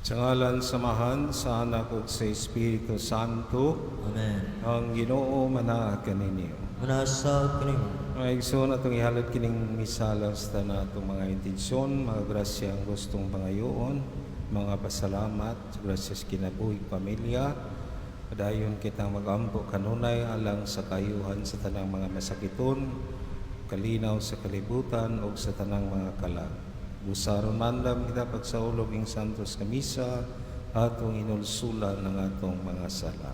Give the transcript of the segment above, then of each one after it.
Sa ngalan samahan sa anak ug sa Espiritu Santo, Amen. ang Ginoo manaag kaninyo. Manasa kanimo. Mga igsoon atong ihalad kining misalas ta na atong mga intensyon, mga grasya ang gustong pangayoon, mga pasalamat, grasya sa kinabuhig pamilya. Padayon kitang magampo kanunay alang sa kayuhan sa tanang mga masakiton, kalinaw sa kalibutan ug sa tanang mga kalag. Busaron mandam kita pagsaulog ing santos nga misa, atong inulsulan ng atong mga sala.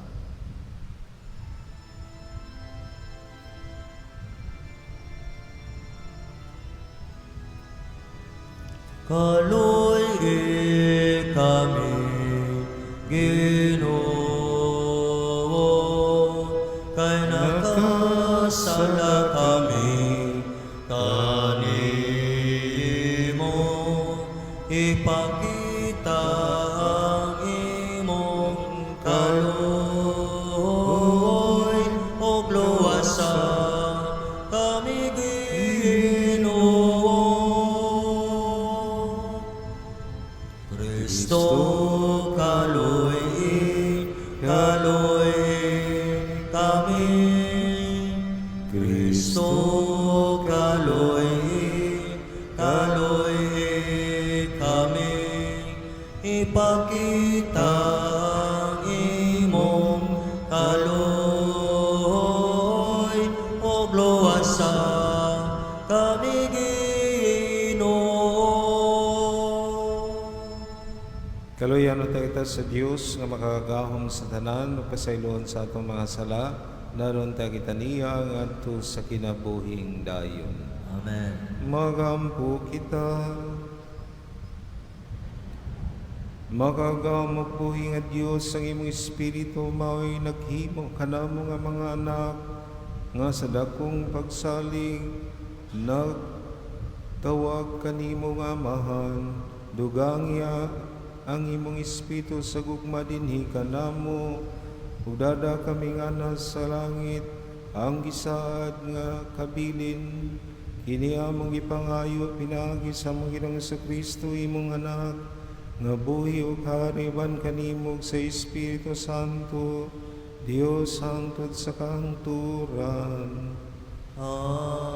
Kaloy kami, Ginoo, kay nakasala kami, kanimo ipakita ang imong kaloy, ug luwasan kami, Ginoo. Kristo kaloy kami, Kristo kaloy kami, ipakita ang imong kaloy, ug luwasan kami, Ginoo. Kaluyan o kita sa Dios nga makakagahom sa tanan o pasayloon sa atong mga sala, naroon ta kita niya ngadto sa kinabuhing dayon. Amen. Magampo kita. Makagamok buhi nga Dios ang imong espiritu mao'y naghimo kanamo nga mga anak nga sa dakong pagsalig nagtawag kanimo nga amahan, dugangya ang imong espiritu sa gugma dinhi kanamo ug dada kami nga nasa langit ang gisaad nga kabilin kini among gipangayo pinaagi sa among Ginoong Kristo imong anak nga buhi ug hariban kanimo sa Espiritu Santo Dios hangtod sa kahangturan. Amen.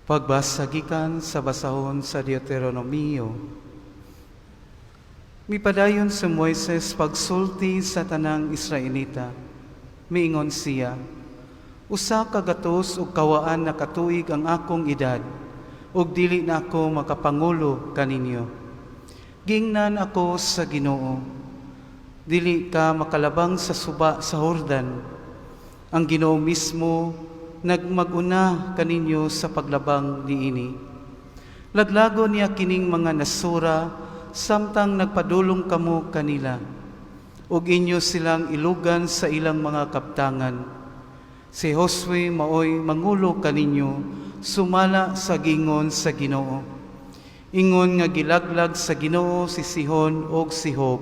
Pagbasagikan sa basahon sa Deuteronomio. Mipadayon si Moises pagsulti sa tanang Israelita. Miingon siya, usa ka gatos ug kawaan na katuig ang akong edad, ug dili na ako makapangulo kaninyo. Gingnan ako sa Ginoo, dili ka makalabang sa suba sa Hordan. Ang Ginoo mismo nagmaguna kaninyo sa paglabang niini. Laglago niya kining mga nasura, samtang nagpadulong kamo kanila, ug inyo silang ilugan sa ilang mga kaptangan. Si Josue maoy mangulo kaninyo, sumala sa gingon sa Ginoo. Ingon nga gilaglag sa Ginoo si Sihon ug si Og,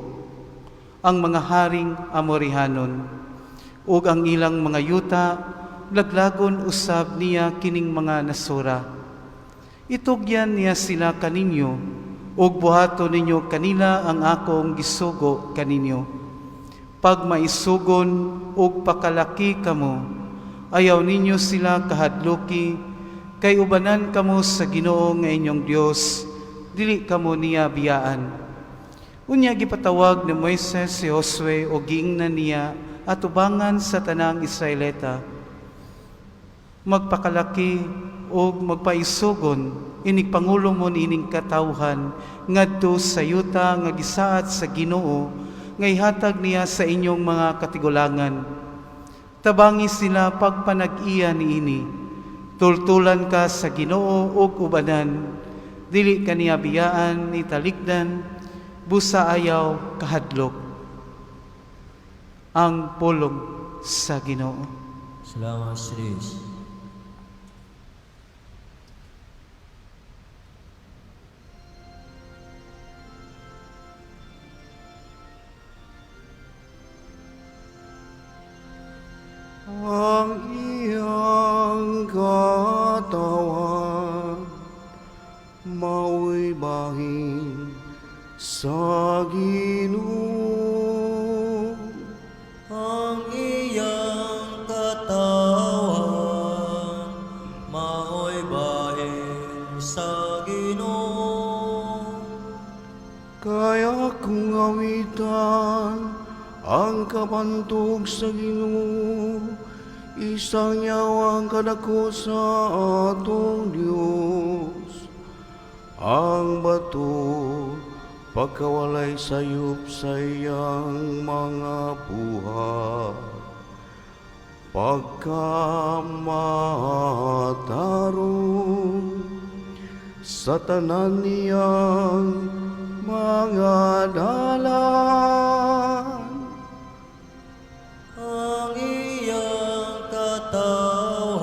ang mga haring Amorihanon, ug ang ilang mga yuta, laglagon usab niya kining mga nasura. Itugyan niya sila kaninyo, ug buhaton ninyo kanila ang akong gisugo kaninyo. Pag maisugon ug pakalaki kamo, ayaw ninyo sila kahadloki, kay ubanan kamo sa Ginoo nga inyong Dios, dili kamo niya biyaan. Unya gipatawag ni Moises si Josue o giingnan niya atubangan sa tanang Israelita. Magpakalaki o magpaisugon, inig pangulo mo ining katawhan, ngadto sa yuta nga gisaad sa Ginoo, nga ihatag niya sa inyong mga katigulangan. Tabangi sila pagpanag-iya niini, tultulan ka sa Ginoo ug ubanan, dili ka niya biyaan ni talikdan, busa ayaw kahadlok. Ang pulong sa Ginoo. Salamat sa Diyos. sa Ginoo. Ang iyang katawan mao'y bahin sa Ginoo. Kaya kung awitan ang kabantog sa Ginoo, isang yawang kadako sa atong Dios. Ang bato pagkawalay sayop sa iyang mga buhat, pagkamatarong sa tanan niyang mga dalan. Ang iyang katawan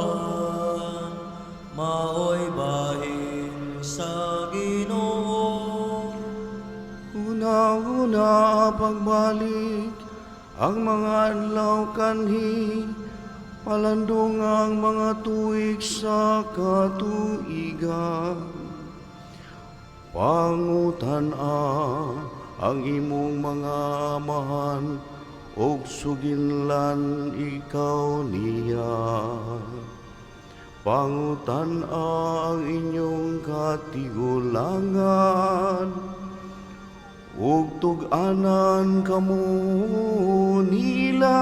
mao'y bahin sa Ginoo. Una-una pagbalik ang mga adlaw kanhi, palandong ang mga tuig sa katuigan. Pangutan-an ang imong mga amahan, og suginlan ikaw niya. Pangutan-an ang inyong katigulangan, ug tug-anan kamo nila.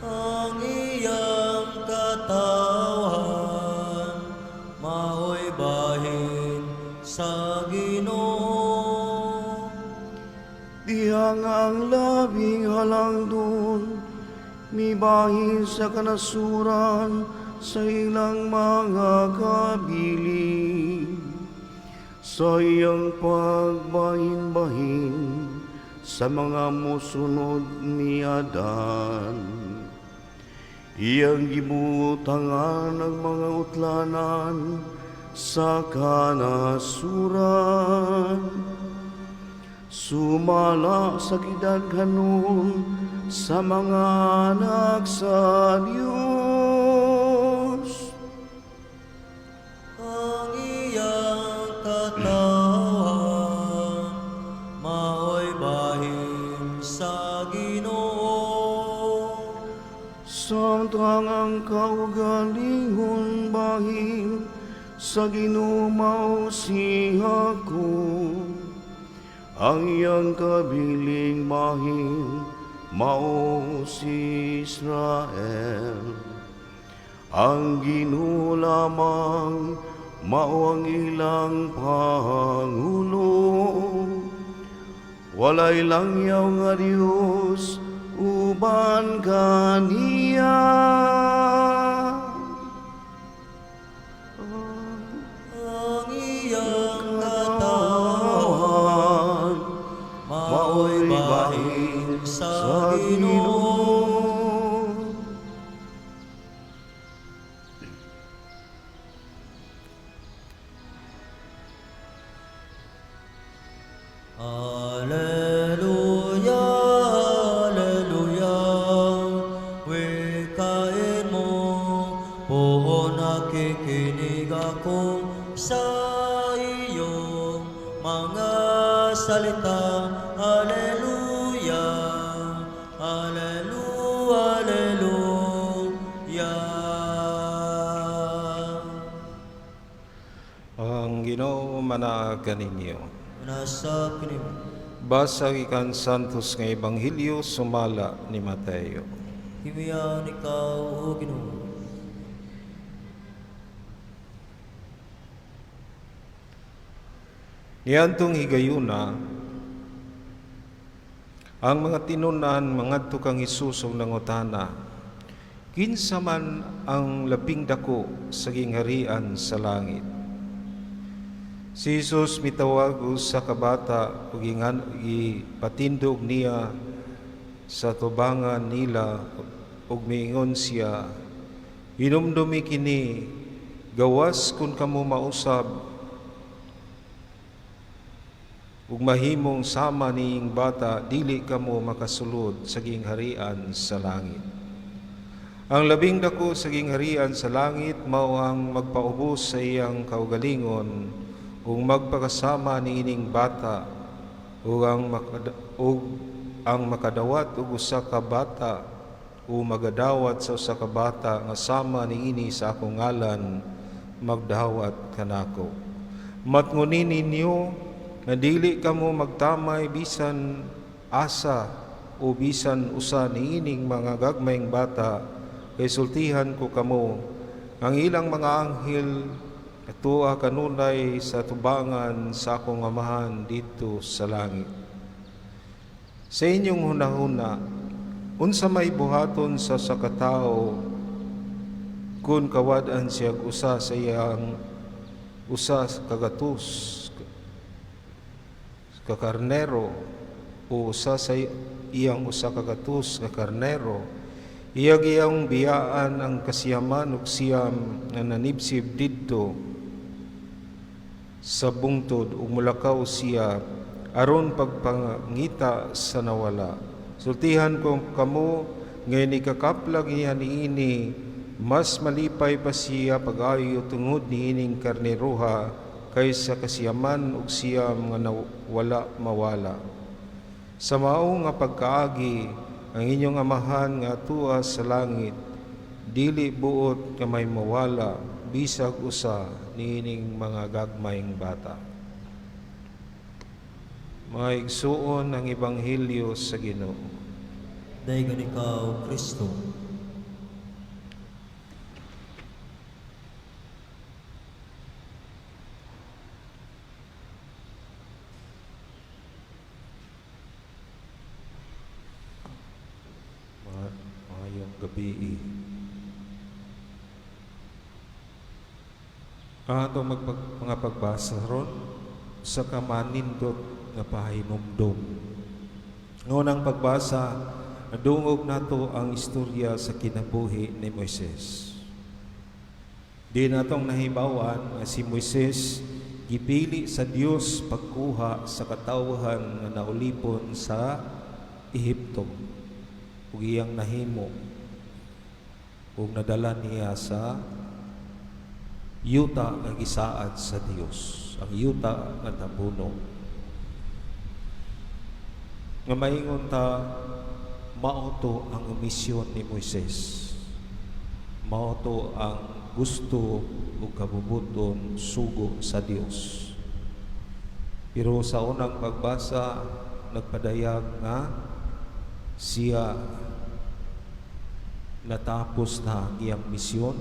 Ang iyang katawan mao'y bahin sa Ginoo. Dihang ang labing halangdon, mibahin sa kanasuran sa ilang mga kabilin. Sa iyang pagbahin-bahin sa mga musunod ni Adan, iyang gibutangan ang mga utlanan sa kanasuran. Sumala sa gidaghanon sa mga anak sa Diyos. Ang iyang katawan mao'y bahin sa Ginoo. Samtang ang kaugalingon bahin sa Ginoo mao si Jacob, ang iyang kabiling bahin mao si Israel. Ang Ginoo lamang mao ang ilang pangulo. Walay langyaw nga Dios uban kaniya. Ang iyang katawan mao'y bahin sa Ginoo. Alleluia, alleluia, wikain mo, poon nakikinig ako sa iyong mga salita. Alleluia, alleluia, alleluia. Ang Ginoo manaag kaninyo. Nasa kinim. Basa ikan Santos nga Ebanghelyo sumala ni Mateo. Himiyan ikaw, O Ginoo. Niantong higayuna, ang mga tinunan mangadto kang Hesus og nangutana, kinsa man ang labing dako sa gingharian sa langit? Si Jesus mitawag sa kabata ug ipatindog niya sa tubangan nila ug miingon siya, hinumdumi kini, gawas kun kamo mausab ug mahimong sama niing bata, dili kamo makasulod sa gingharian sa langit. Ang labing dako sa gingharian sa langit mao ang magpaubos sa iyang kaugalingon ug magpakasama niining bata ug ang makadawat ug usa ka bata o magadawat sa usa ka bata nga sama niini sa akong ngalan magdawat kanako. Matngunin ninyo nga dili kamo magtamay bisan asa o bisan usa niining mga gagmayng bata, kay sultihan ko kamo ang ilang mga anghel atua kanunay sa tubangan sa akong amahan dito sa langit. Sa inyong hunahuna, unsa may buhaton sa sakatao kung kawad-an siya usa sa iyang usa kagatus ka karnero o usa sa iyang usa kagatus ka karnero, iyang biyaan ang kasiyaman ug siyam na nanibsib didto sa bungtod ug mulakaw siya aron pagpangita sa nawala. Sultihan ko kamo ngay ni kakaplag niya niini, mas malipay pa siya pag-ayo tungod niining karneruha kaysa kasiyaman ug siyam nga wala mawala. Sa mao nga pagkaagi ang inyong amahan nga atua sa langit, dili buot nga may mawala bisag usa niining mga gagmayng bata. Maigsuon ang ebanghelyo sa Ginoo. Daygan ikaw, Kristo. Maayong gabi. Ato mga pagbasa ron sa kamanindot nga pahinumdom. Ngunang pagbasa, nadungog nato ang istorya sa kinabuhi ni Moises. Di natong nahibawan nga si Moises gipili sa Dios pagkuha sa katawhan nga naulipon sa Ehipto ug iyang nahimo ug nadala niya sa yuta nga gisaad sa Dios, ang yuta nga tabuno. Nga maingon ta, mauto ang misyon ni Moises, mauto ang gusto o kabubuton sugo sa Dios. Pero sa unang pagbasa, nagpadayag nga siya natapos na ang iyang misyon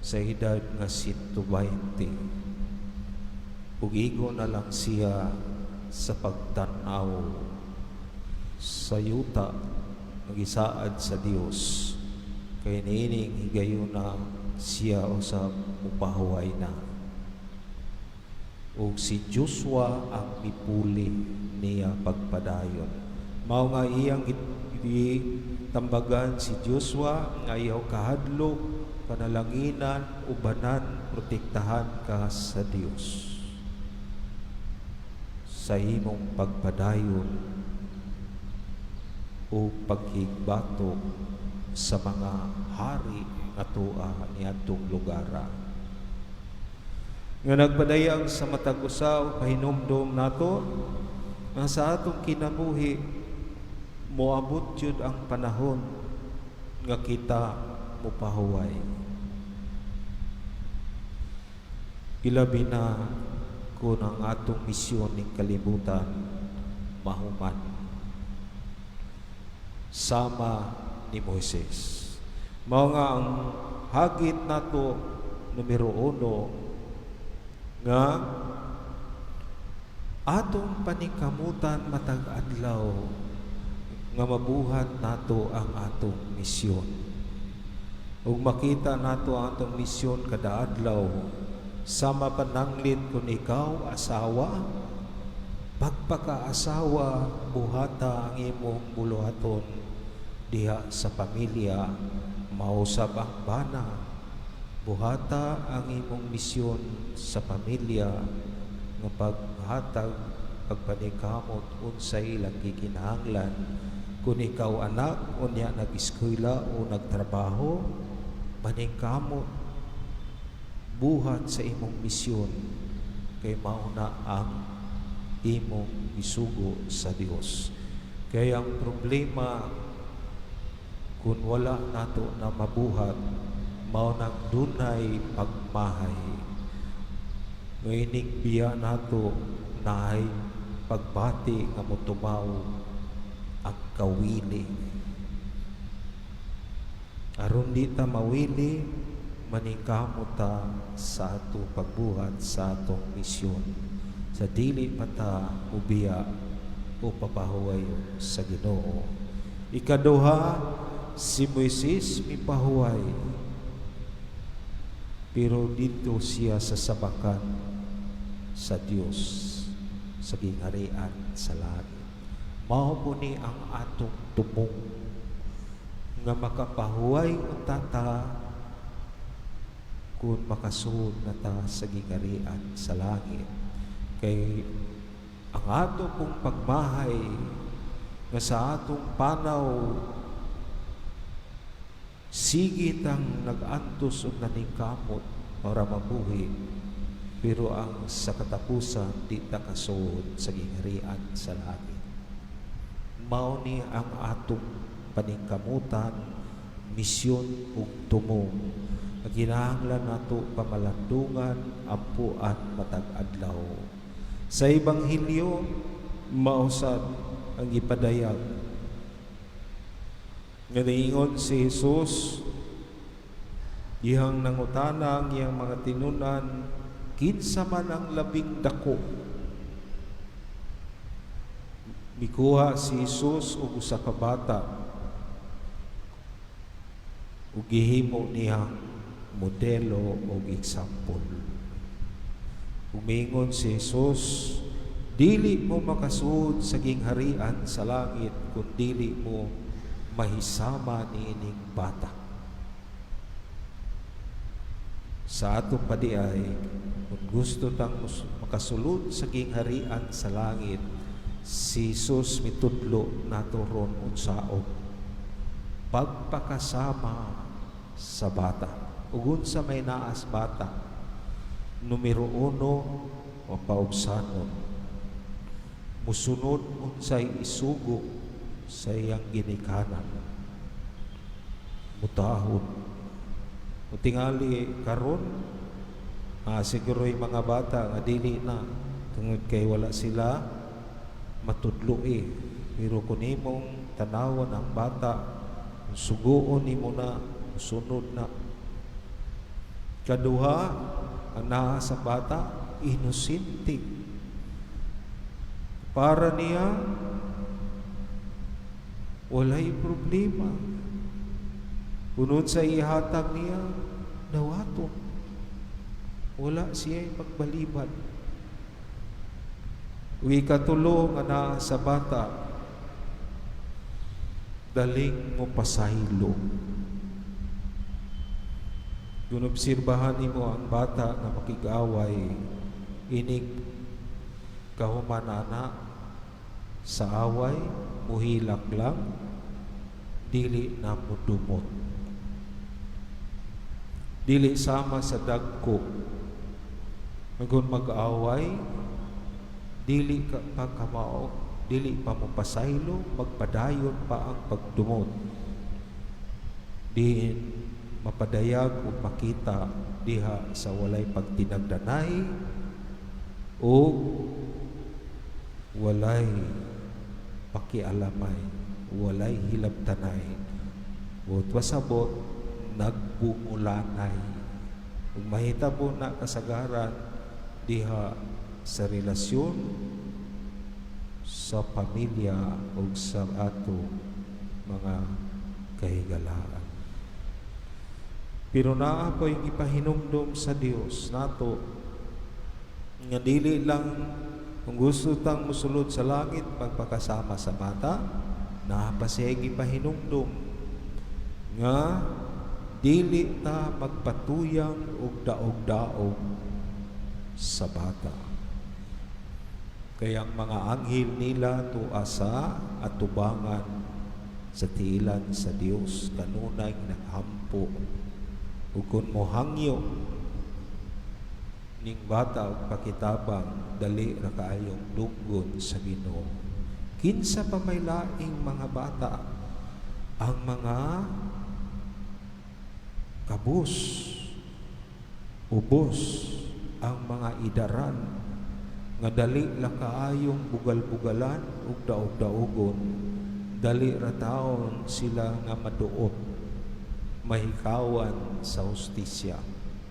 sa edad nga 120. Ugigo na lang siya sa pagtanaw sa yuta nagisaad sa Dios, kay niining higayon na siya o sa upahuway na. Ug si Joshua ang mipuli niya pagpadayon. Mao nga iyang tambagan si Joshua nga iyaw kahadlok, panalanginan, ubanan, protektahan ka sa Dios. Sa imong pagpadayon o pagkigbatok sa mga hari nga tua niadtong lugara. Nga nagpadayag sa matag usa pahinumdom nato nga sa atong kinabuhi moabot jud ang panahon nga kita mupahuway. Ilabi na kung ang atong misyon ning kalibutan mahuman sama ni Moises. Mao nga ang hagit nato numero 1 nga atong panikamutan matag adlaw nga mabuhat nato ang atong misyon. Ug makita nato ang atong misyon kada adlaw sama pananglit kung ikaw asawa, pagpakaasawa, buhata ang imong buluhaton diha sa pamilya, mausab ang bana, buhata ang imong misyon sa pamilya nga paghatag pagpanikamot unsay ilang gikinahanglan. Kung ikaw anak unya nag-eskwela o nagtrabaho, paningkamot buhat sa imong misyon kay mauna ang imong isugo sa Dios. Kaya ang problema kung wala nato na mabuhat, mao nang dunay pagmahay. Ngayning biya nato naay pagbati nga motumaw ang kawili. Aron di ta mawili, maningkamo ta sa ato pagbuhat sa atong misyon. Sa dili pa ta ubiya o papahuway sa Ginoo. Ikaduha, si Moises mipahuway. Pero dito siya sa sabakan sa Dios, sa gingharian sa langit. Mao po ni ang atong tumong nga makapahuway unta ta kung makasuod na ta sa gingharian sa langit. Kay ang ato pong pagmahay nga sa atong panaw sigit ang nag-antos o naningkamot para mabuhi, pero ang sa katapusan di ta kasuod sa gingharian sa langit. Mao ni ang atong paningkamutan, misyon ug tumong nga kinahanglan nato pamalandungan, ampuan matag adlaw. Sa Ebanghelyo, mausad ang ipadayag nga niingon si Jesus, ihang nangutana ang iyang mga tinunan, kinsa man ang labing dako. Mikuha si Jesus og usa ka bata ug gihimo niya modelo o example. Umingon si Jesus, dili mo makasuod sa gingharian sa langit kung dili mo mahisama niining bata. Sa atong padiay, kung gusto tang makasulod sa gingharian sa langit, si Jesus mitudlo nato ron unsaon pagpakasama sa bata. Ugun sa may naas bata, numero 1 o paubsanon, musunod unsay isugo sa iyang ginikanan, mutahon. Tingali karon, siguro yung mga bata nga dili na tungod kay wala sila matudlo pero kung imong tanawan ang bata, suguon nimo na, sunod na. Kaduha, ang naa sa bata, inosente. Para niya, walay problema. Unod sa ihatag niya, nawato. Wala siya pagbalibad. Ikatulo nga naa sa bata, daling mo pasahilo. Kung obserbahan mo ang bata na makig-away, inig kahumanana sa away, muhilak lang, dili na mudumot. Dili sama sa dagko. Kung mag-away, dili ka pagkamao, dili pa mo pasaylo, magpadayon pa ang pagdumot. Diin mapadayag o makita diha sa walay pagtinagdanay o walay pakialamay, walay hilabtanay, o pasabot nagbumulanay. Kung mahitabo na kasagaran diha sa relasyon, sa pamilya o sa ato mga kahigalaan. Pero naa pa yung ipahinumdum sa Dios nato nga dili lang kung gusto tang musulod sa langit pagpakasama sa bata, naa pa siya ipahinumdum nga dili ta magpatuyang og daog-daog sa bata. Kaya ang mga anghel nila tuasa at tubangan sa tiilan sa Dios kanunay naghampo. Ug kun mohangyo ning bata ug pakitabang dali ra kaayong luggon sa Ginoo. Kinsa pa may laing mga bata ang mga kabus, ubos, ang mga idaran nga dali la kaayong bugal-bugalan ug daog-daogon, dali ra taon sila nga maduot, mahikawan sa hustisya,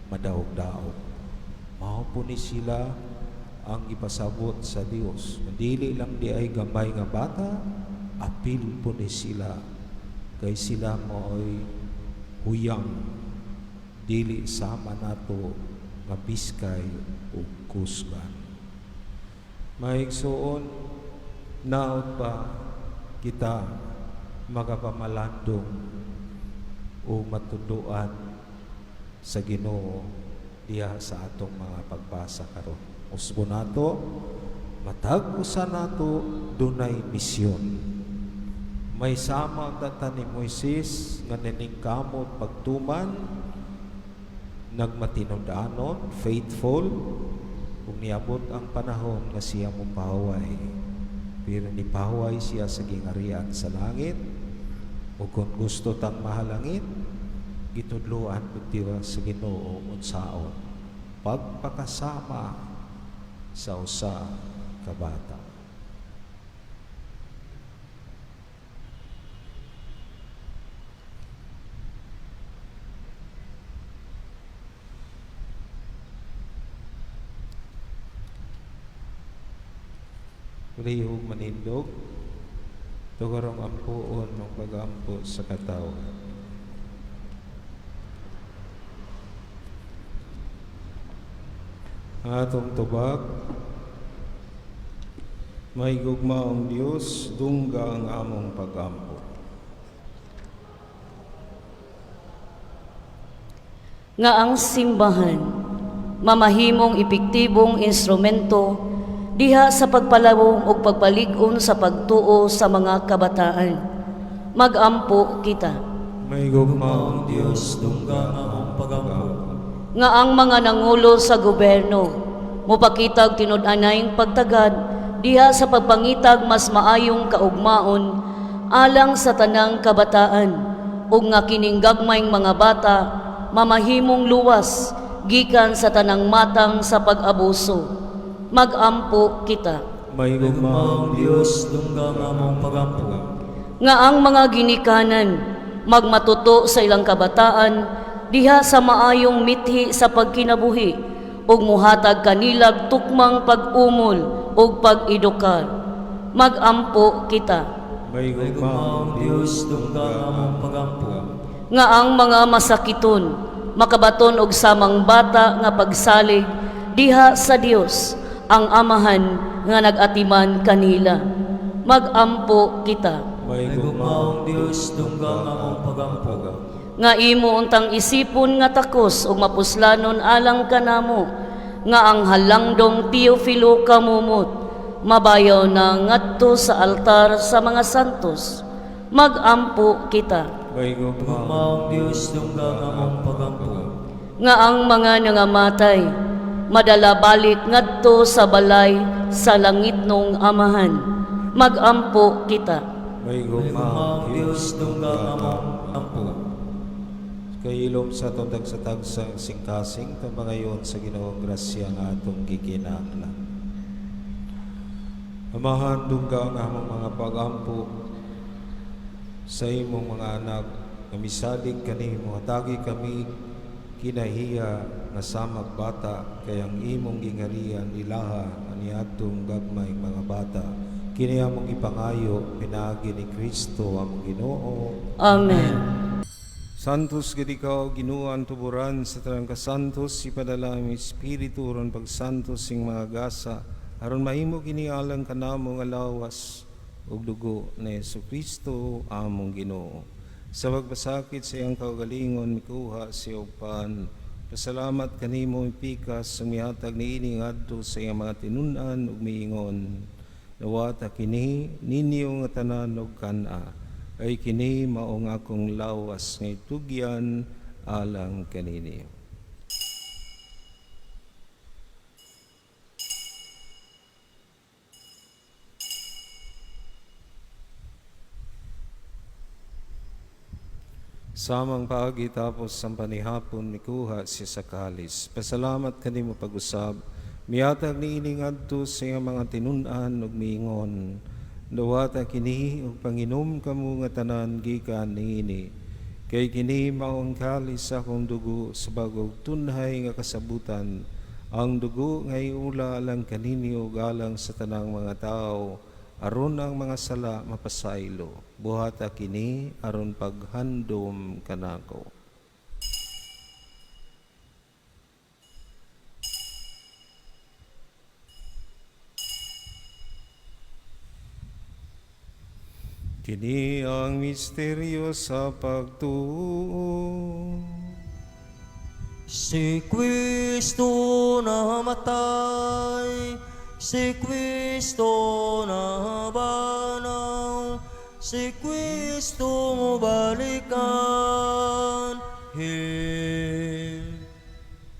madaog-daog. Mao po ni sila ang ipasabot sa Dios. Dili lang di ay gamay nga bata, apil po ni sila kay sila mo'y huyang, dili sama nato nga biskay ug kusgan. Maigsuon, naot pa kita magapamalandong o matuduan sa Ginoo diha sa atong mga pagbasa karon. Usbo nato, matag usa nato dunay misyon. May sama data ni Moises nga niningkamot pagtuman, nagmatinodanon, faithful, kung niabot ang panahon nga siya mo pahaway. Pero ni pahaway siya sa gingarian sa langit, o kung gusto tang mahalangit, gitudluan pagdiwa sa Ginoo unsaon pagpakasama sa usa ka bata. Lihog manindog, tugarong ampuon ng pag-ampo sa katawa. Atong tubag, may gugmaong Dios, dungga ang among pag-ampo. Nga ang simbahan, mamahimong epektibong instrumento diha sa pagpalawong ug pagpalig-on sa pagtuo sa mga kabataan. Mag-ampo kita. May gugmaong Diyos, dungga nga among pagampo. Nga ang mga nangulo sa gobyerno, mupakitag tinud-anayng pagtagad diha sa pagpangitag mas maayong kaugmaon alang sa tanang kabataan, ug nga kining gagmayng mga bata mamahimong luwas gikan sa tanang matang sa pag-abuso. Mag-ampo kita. May Gugmaong Diyos, dungga nga among pagampo. Nga ang mga ginikanan magmatuto sa ilang kabataan diha sa maayong mithi sa pagkinabuhi ug muhatag kanilag tukmang pag-umol ug pag-edukar. Mag-ampo kita. May Gugmaong Diyos, dungga nga among pagampo. Nga ang mga masakiton makabaton og samang bata nga pagsalig diha sa Dios ang amahan nga nag-atiman kanila. Mag-ampo kita. May Gugmaong Diyos, dungga nga among pagampo. Nga imo untang isipon nga takos ug mapuslanon alang kanamo, nga ang halangdong Teofilo kamumot, mabayaw na ngadto sa altar sa mga santos. Mag-ampo kita. May gugmaong Gugmaong Diyos, dungga nga among pagampo. Nga ang mga nangamatay madala balik ngadto sa balay sa langit nung amahan. Mag-ampo kita. May Gugmaong gugmaong Diyos, dungga nga among pagampo. Kailom sa totag sa tagsang singkasing tabangayon sa Ginoong grasya nga atong gikinahanglan. Amahan dungga ang among mga pag-ampo sa imong mga anak nga misalig kanimo, hatagi kami kinahiya nga samag bata kay ang imong gingarian ilaha ani atong gagmay mga bata kini among ipangayo pinaagi ni Kristo among Ginoo. Amen. Santos gid ikaw ginuan tuburan sa tanang kasantos ipadala ang espiritu ron pagsantos sing mga gasa aron mahimo kini alang kanamo nga lawas ug dugo ni Jesucristo among Ginoo. Sa pagbasakit sa iyang kaugalingon mikuha siya upan. Pasalamat kanimo ipikas sa mihatag niini ngadto sa iyang mga tinun-an ug miingon. Nawata kini ninyo nga tanan ug kana ay kini maong akong lawas nga itugyan alang kanini. Samang paagi tapos ang panihapon mikuha siya sa kalis. Pasalamat kanimo pag-usab. Miyatag ni ining adto sa iyang mga tinun-an ug miingon. Dawata kini ug panginom kamo nga tanan gikan niini. Kay kini maong kalis sa akong dugo sa bagog tunhay nga kasabutan. Ang dugo nga iula lang kaninyo galang sa tanang mga tao. Aron ang mga sala mapasaylo. Buhata kini aron paghandom kanako. Kini ang misteryo sa pagtuo. Si Kristo namatay, si Kristo nabanaw, si Kristo mubalikan.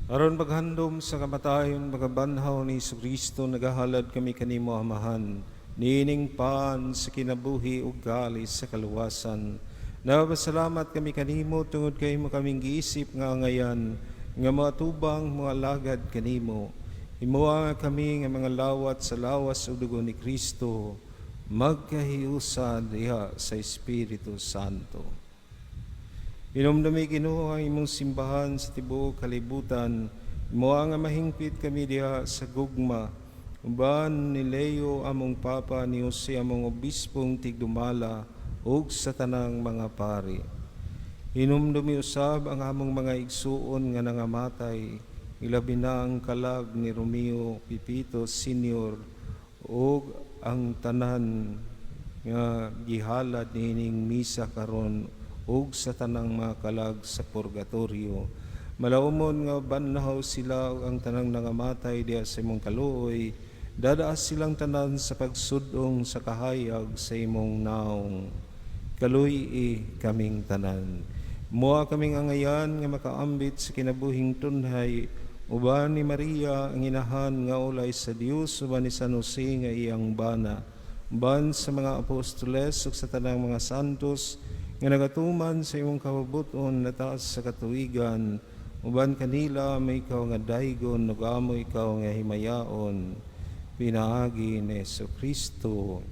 Aron paghandom sa kamatayon magabanhaw ni Kristo nagahalad kami kanimo amahan. Nining paan sa kinabuhi ug gali sa kaluwasan. Nagpasalamat kami kanimo tungod kay mo kaming giisip nga ngayan nga matubang mga lagad kanimo. Himuha kami nga mga lawat sa lawas ug dugo ni Kristo magkahiusa diha sa Espiritu Santo. Inomdumi Ginoo ang imong simbahan sa tibuok kalibutan. Himuha nga mahingpit kami diha sa gugma. Uban ni Leo among Papa ni Jose among obispong tigdumala ug sa tanang mga pari. Hinumdumi usab ang among mga igsuon nga nangamatay, ilabi na ang kalag ni Romeo Pipito Sr. ug ang tanan nga gihalad nining misa karon ug sa tanang mga kalag sa purgatorio. Malaumon nga banhaw sila ug ang tanang nangamatay diha sa imong kaluoy. Dadaas silang tanan sa pagsudong sa kahayag sa imong naong. Kaluy kaming tanan. Mua kaming angayan nga makaambit sa kinabuhing tunhay. Uban ni Maria ang inahan nga ulay sa Dios, uban ni San Jose nga iyang bana. Uban sa mga apostoles ug sa tanang mga santos nga nagatuman sa imong kabubuton na taas sa katuigan. Uban kanila may ikaw nga daygon ug amo ikaw nga himayaon. Pinaagi ni Jesucristo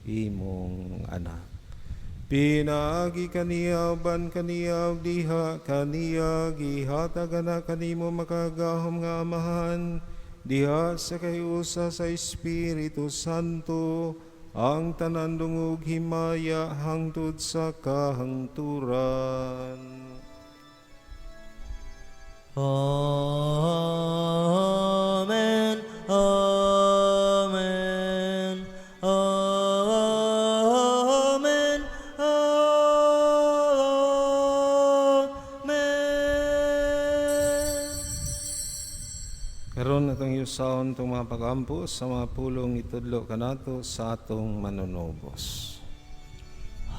imong anak. Pinaagi kaniya ban kaniya diha kaniya gihatag na kanimo makagahom nga amahan diha sa kayusa sa Espiritu Santo ang tanan dungog himaya hangtod sa kahangturan. Amen. Amen. Amen. Amen. Karon atong yusaon itong mga pagampo sa mga pulong itudlo kanato sa atong manunubos.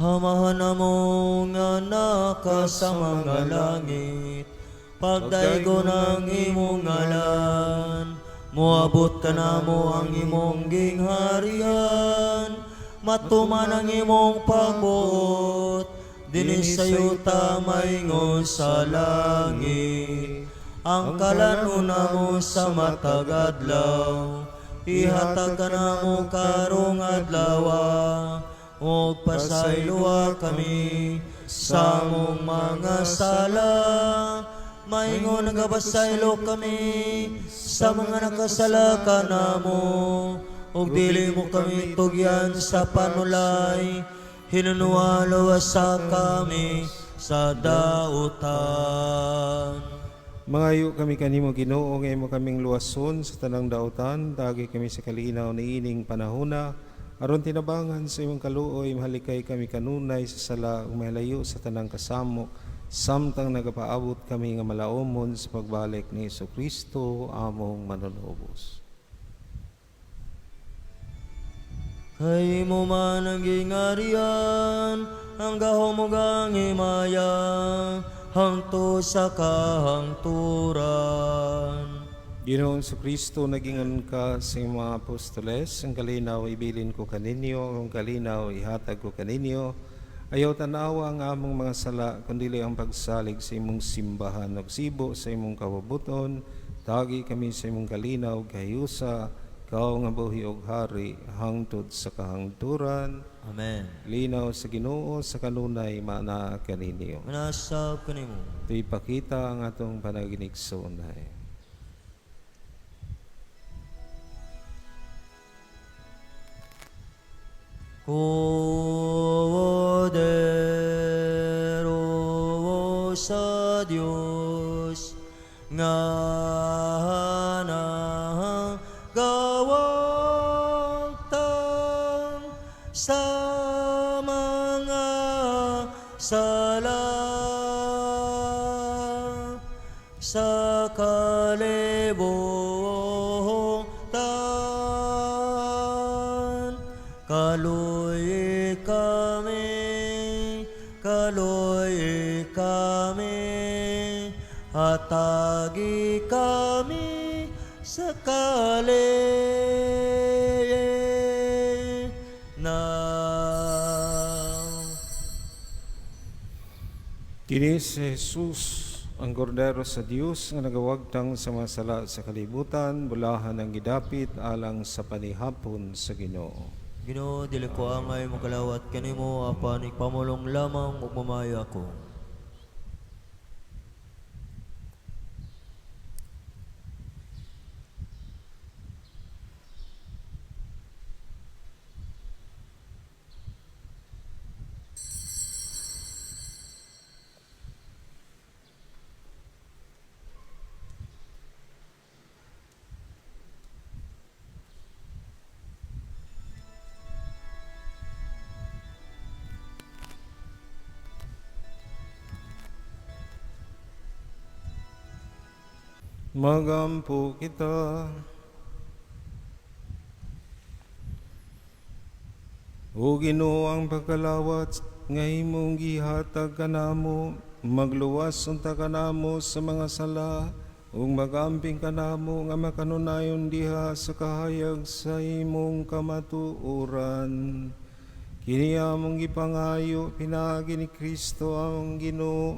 Hamahan na mo nga naka sa mga langit, pagdaigo ng imong ngalan, muabot ka na mo ang imong gingharian, matuman ang imong pagbuot, dinis sa yuta maingon sa langit. Ang kalanuna mo sa matag adlaw, ihatag ka na mo karong adlaw, o pasayloa kami sa mong mga sala. Maingon nagabasaylo kami sa mga nakasala ka na mo, ug dili mo kami tugyan sa panulay, hinunualo sa kami sa dautan. Mangayo kami kanimo Ginoo nga imo kaming luwason sa tanang dautan, dagi kami sa kalinaw ni ining panahona, aron tinabangan sa imong kaluoy, mahalikay kami kanunay sa sala ug mahalayo sa tanang kasamok, samtang nagapaabot kami nga malaumon sa pagbalik ni Jesucristo among manunubos. Kay mo man ang gingarian, ang gahom mo gang himaya, hangto sa kahangturan. Ginoong Jesucristo, nagingon ka sa iyong mga apostoles, ang kalinaw ibilin ko kaninyo, ang kalinaw ihatag ko kaninyo. Ayaw tanawa ang among mga sala, kundili ang pagsalig sa imong simbahan, nagsibo sa imong kawabuton, tagi kami sa imong kalinaw, kayusa, kao nga buhi og hari, hangtod sa kahangturan, Amen. linaw sa Ginoo sa kanunay mana kaninyo. Manasab kanimo. Ito'y pakita ang atong panaginig sa unay. Kudero sa Diyos nga gawagtang sa mga sala sa kalibutan. Kaluy kami, hatagi kami sa na. Kini si Jesus, ang kordero sa Dios nga nagawagtang sa mga sala sa kalibutan, bulahan ang gidapit alang sa panihapon sa Ginoo. Ginoo, dili ko angay makalawat kanimo, apan ipamulong lamang ug mamaya ko. Magampo kita. O Ginoo, ang pagkalawat nga imong gihatag kanamo, magluwas unta kanamo sa mga sala, ug magamping kanamo nga makanunayon diha sa kahayag sa imong kamatuoran. Kini among gipangayo pinagi ni Kristo ang Ginoo.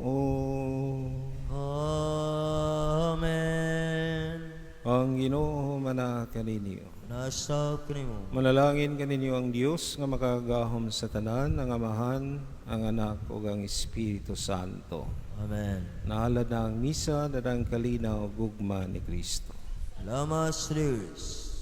Amen. Ang Ginoo mana kaninyo. Manasab kanimo. Manalangin kaninyo ang Dios nga makagahom sa tanan, ang Amahan, ang Anak ug ang Espiritu Santo. Amen. Nahalad na ang misa, dadang kalinaw, gugma ni Kristo. Salamat sa Diyos.